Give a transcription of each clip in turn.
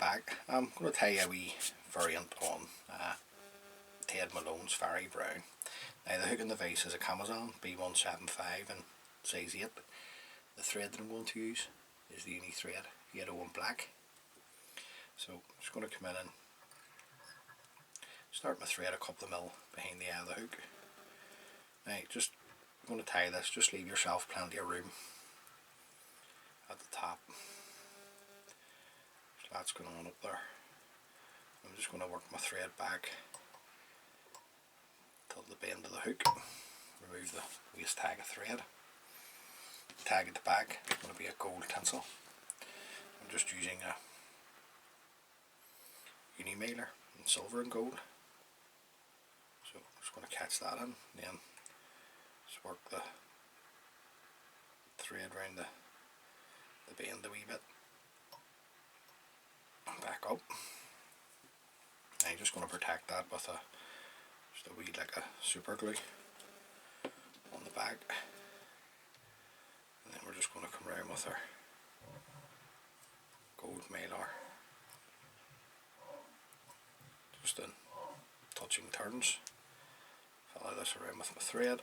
back. I'm going to tie a wee variant on Ted Malone's Fairy Brown. Now the hook in the vise is a Kamasan B175 and size 8. The thread that I'm going to use is the uni thread, yellow and black. So I'm just going to come in and start my thread a couple of mil behind the eye of the hook. Now just I'm going to tie this, just leave yourself plenty of room at the top. So that's going on up there. I'm just going to work my thread back till the bend of the hook, remove the waist tag of thread. Tag at the back is going to be a gold tinsel. I'm just using a uni mailer in silver and gold. So I'm just going to catch that in, then just work the thread around the bend a wee bit and back up. Now I'm just going to protect that with just a wee like a super glue on the back, and then we're just going to come around with our gold mailer, just in touching turns. Follow this around with my thread.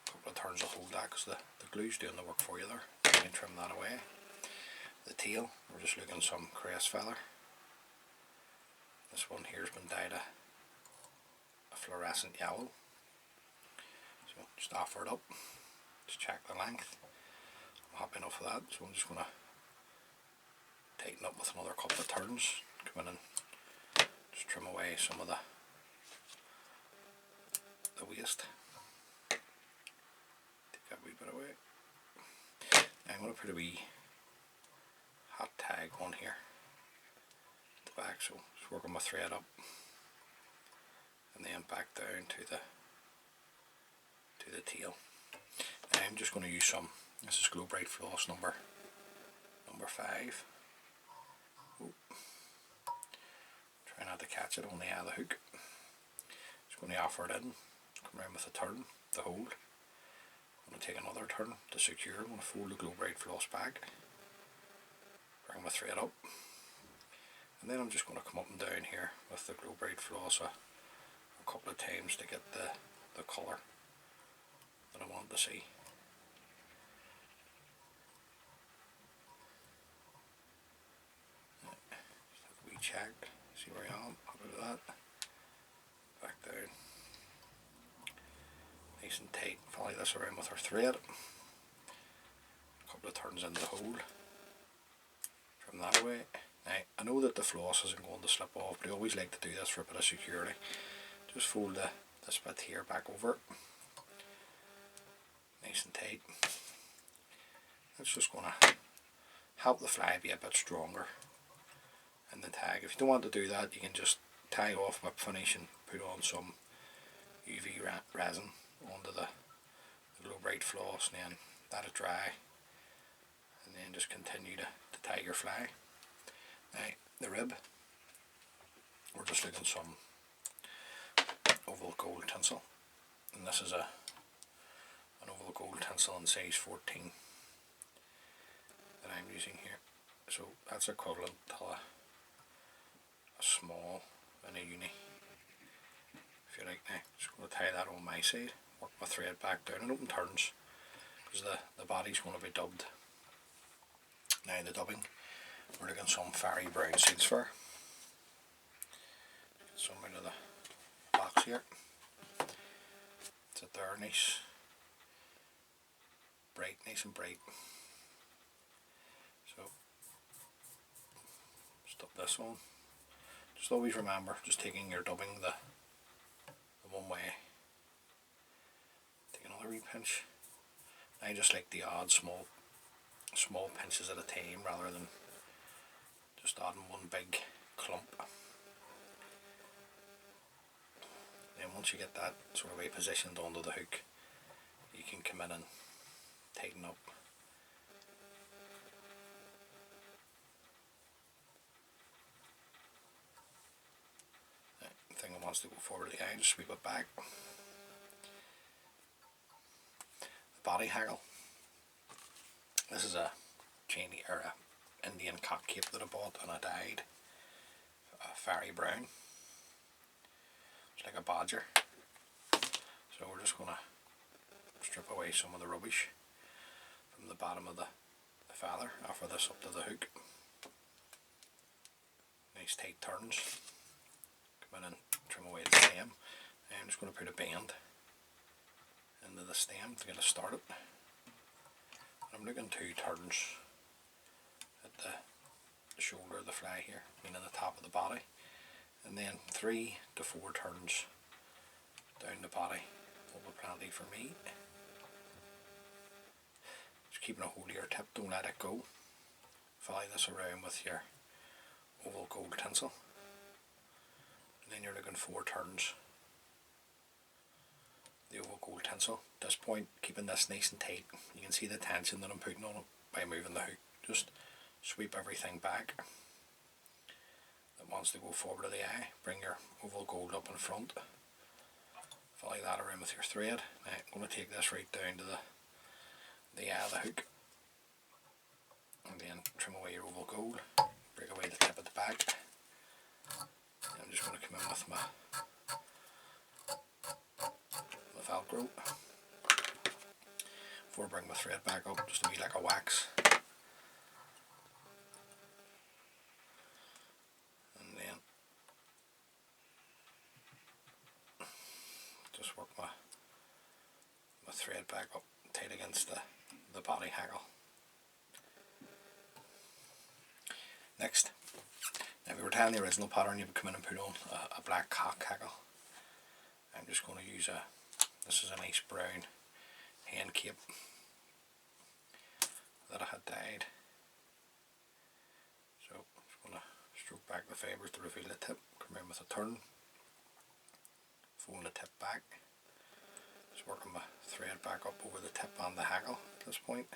A couple of turns to hold that because the glue's doing the work for you there. You can trim that away. The tail, we're just looking some crest feather. This one here has been dyed a fluorescent yellow. So just offer it up, just check the length. I'm happy enough with that, so I'm just going to tighten up with another couple of turns. Come in and just trim away some of the waste. Take that wee bit away. Now I'm going to put a wee hot tag on here at the back, so just working my thread up and then back down to the tail. Now I'm just going to use some, this is Glow Bright Floss number 5. Ooh. Try not to catch it on the eye of the hook. Just going to offer it in, come around with a turn to hold. I'm going to take another turn to secure. I'm going to fold the Glow Bright Floss back, bring my thread up, and then I'm just going to come up and down here with the Glow Bright Floss a couple of times to get the colour that I want to see. Just have a wee check, see where I am, happy with that. Back down. Nice and tight, follow this around with our thread. A couple of turns into the hold. Trim that away. Now, I know that the floss isn't going to slip off, but I always like to do this for a bit of security. Just fold this bit here back over it. Nice and tight. That's just going to help the fly be a bit stronger in the tag. If you don't want to do that, you can just tie off whip finish and put on some UV resin onto the Glow Bright Floss, and then let it dry, and then just continue to tie your fly. Now the rib, we're just looking some oval gold tinsel, and this is an oval gold tinsel in size 14 that I'm using here. So that's equivalent to a small and a uni, if you like. Now just going to tie that on my side, work my thread back down and open turns, because the body's going to be dubbed. Now the dubbing, we're looking some Fairy Brown seeds fur. Get some out of the box here. Sit there, nice and bright. So stop this on. Just always remember, just taking your dubbing the one way. Take another wee pinch. I just like the odd small pinches at a time rather than just adding one big clump. Then once you get that sort of way positioned onto the hook, you can come in and tighten up. The thing that wants to go forward, the eye, just sweep it back. The body hackle. This is a Cheney era Indian cockcape that I bought, and I dyed fairy brown. It's like a badger. So we're just going to strip away some of the rubbish from the bottom of the feather, offer this up to the hook. Nice tight turns. Come in and trim away the stem. And I'm just going to put a bend into the stem to get it started. I'm looking 2 turns at the shoulder of the fly here, meaning the top of the body, and then 3 to 4 turns down the body will be plenty for me. Just keeping a hold of your tip, don't let it go. Fly this around with your oval gold tinsel, and then you're looking 4 turns. The oval gold tinsel. At this point, keeping this nice and tight. You can see the tension that I'm putting on it by moving the hook. Just sweep everything back that wants to go forward of the eye. Bring your oval gold up in front. Follow that around with your thread. Now, I'm going to take this right down to the eye of the hook, and then trim away your oval gold. Break away the tip at the back. And I'm just going to come in with my Velcro. Before I bring my thread back up, just to be like a wax. And then just work my thread back up tight against the body hackle. Next, now if you were tying the original pattern, you would come in and put on a black cock hackle. I'm just going to use this is a nice brown hen cape that I had dyed. So I'm just going to stroke back the fibres to reveal the tip, come in with a turn, fold the tip back, just working my thread back up over the tip and the hackle at this point.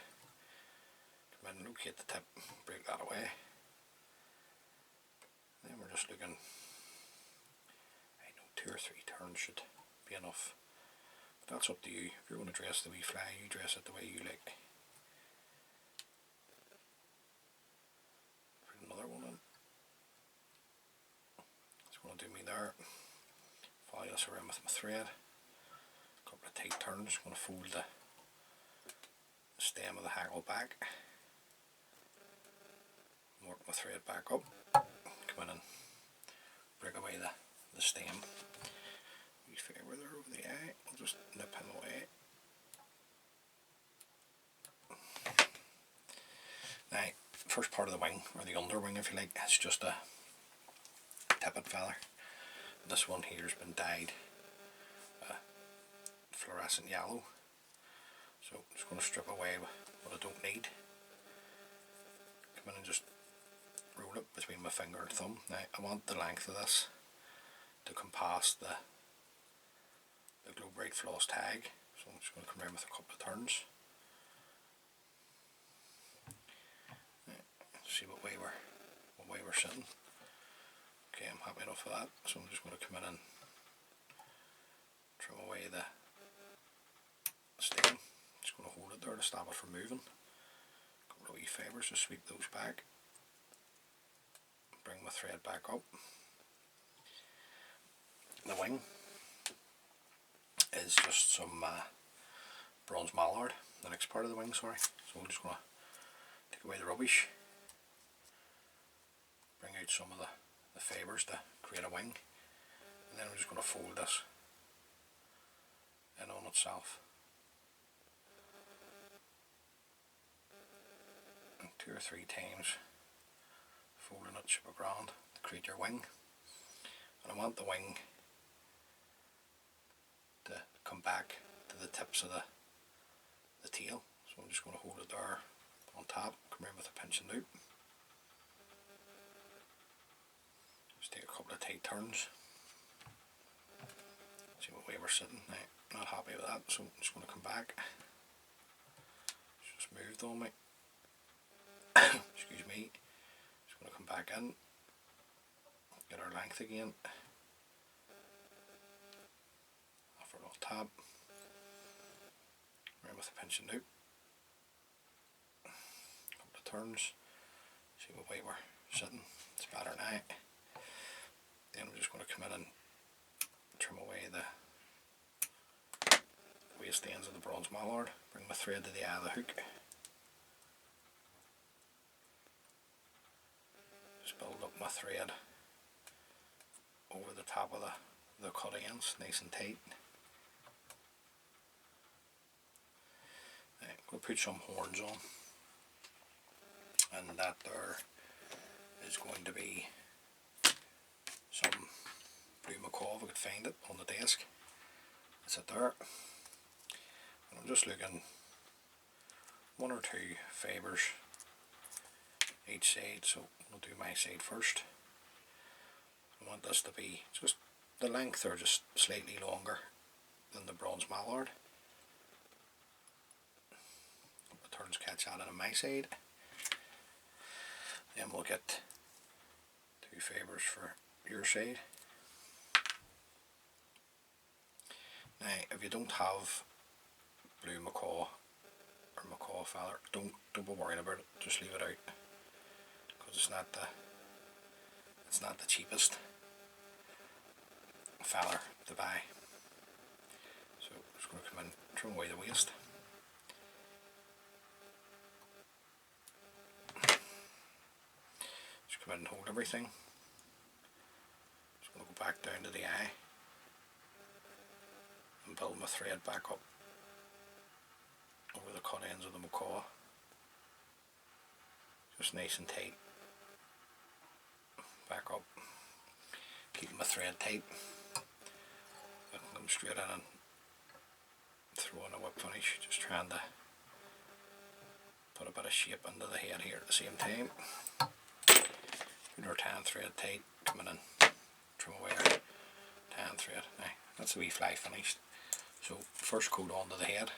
Come in and locate the tip, break that away. Then we're just looking, I know 2 or 3 turns should be enough. But that's up to you. If you're going to dress the wee fly, you dress it the way you like. Put another one in. It's going to do me there. Follow this around with my thread. A couple of tight turns. I'm going to fold the stem of the hackle back. Work my thread back up. Come in and break away the stem. Wee fibre there over the eye. I'll just nip him away. Now, first part of the wing, or the underwing if you like, it's just a tippet feather. This one here has been dyed fluorescent yellow. So I'm just going to strip away what I don't need. Come in and just roll it between my finger and thumb. Now I want the length of this to come past the Glow Bright floss tag, so I'm just going to come around with a couple of turns. See what way we're sitting. Okay, I'm happy enough with that, so I'm just going to come in and trim away the stem. Just going to hold it there to stop it from moving. A couple of wee fibres, just sweep those back. Bring my thread back up. The wing is just some bronze mallard, the next part of the wing, sorry. So we're just going to take away the rubbish, bring out some of the fibres to create a wing, and then I'm just going to fold this in on itself. And 2 or 3 times folding it should be grand to create your wing. And I want the wing to come back to the tips of the tail, so I'm just going to hold it there on top, come around with a pinch and loop. Just take a couple of tight turns. See what way we're sitting. Now, not happy with that, so I'm just going to come back. It's just moved on me. Excuse me. Just going to come back in, get our length again. Offer it on top. Around with a pinch and loop. A couple of turns. See what way we're sitting. It's better now. Then I'm just going to come in and trim away the waste ends of the bronze mallard. Bring my thread to the eye of the hook. Just build up my thread over the top of the cut ends, nice and tight. Right, we'll put some horns on, and that there is going to be some Blue Macaw, if I could find it, on the desk. It's it there. And I'm just looking 1 or 2 fibres each side, so we'll do my side first. I want this to be just the length or just slightly longer than the bronze mallard. The turns catch on it on my side. Then we'll get 2 fibres for your side. Now, if you don't have Blue Macaw or Macaw feather, don't be worrying about it. Just leave it out, because it's not the cheapest feather to buy. So I'm just going to come in, trim away the waste. Just come in and hold everything. Just going to go back down to the eye and build my thread back up over the cut ends of the macaw. Just nice and tight. Back up. Keeping my thread tight. I can come straight in and throw in a whip finish. Just trying to put a bit of shape into the head here at the same time. Put our tan thread tight. Coming in. Trim away our tan thread. Now, that's the wee fly finished. So first coat onto the head.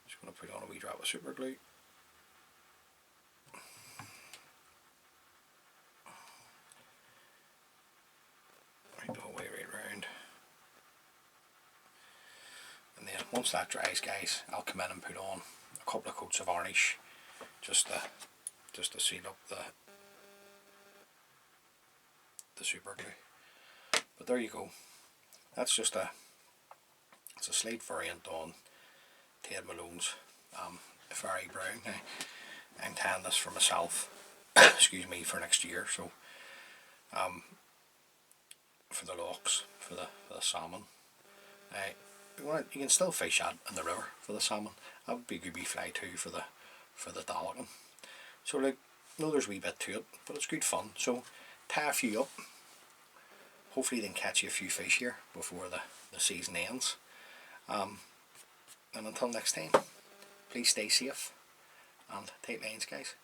Just going to put on a wee drop of super glue. Right the whole way right round. And then once that dries, guys, I'll come in and put on a couple of coats of varnish just to seal up the super glue. But there you go. That's just it's a slight variant on Ted Malone's Fairy Brown. I'm tanning this for myself, excuse me, for next year. So for the lochs, for the salmon. You can still fish that in the river for the salmon. That would be a good wee fly too for the dolphin. So like, no, there's a wee bit to it, but it's good fun. So tie a few up. Hopefully then catch you a few fish here before the season ends. And until next time, please stay safe and tight lines, guys.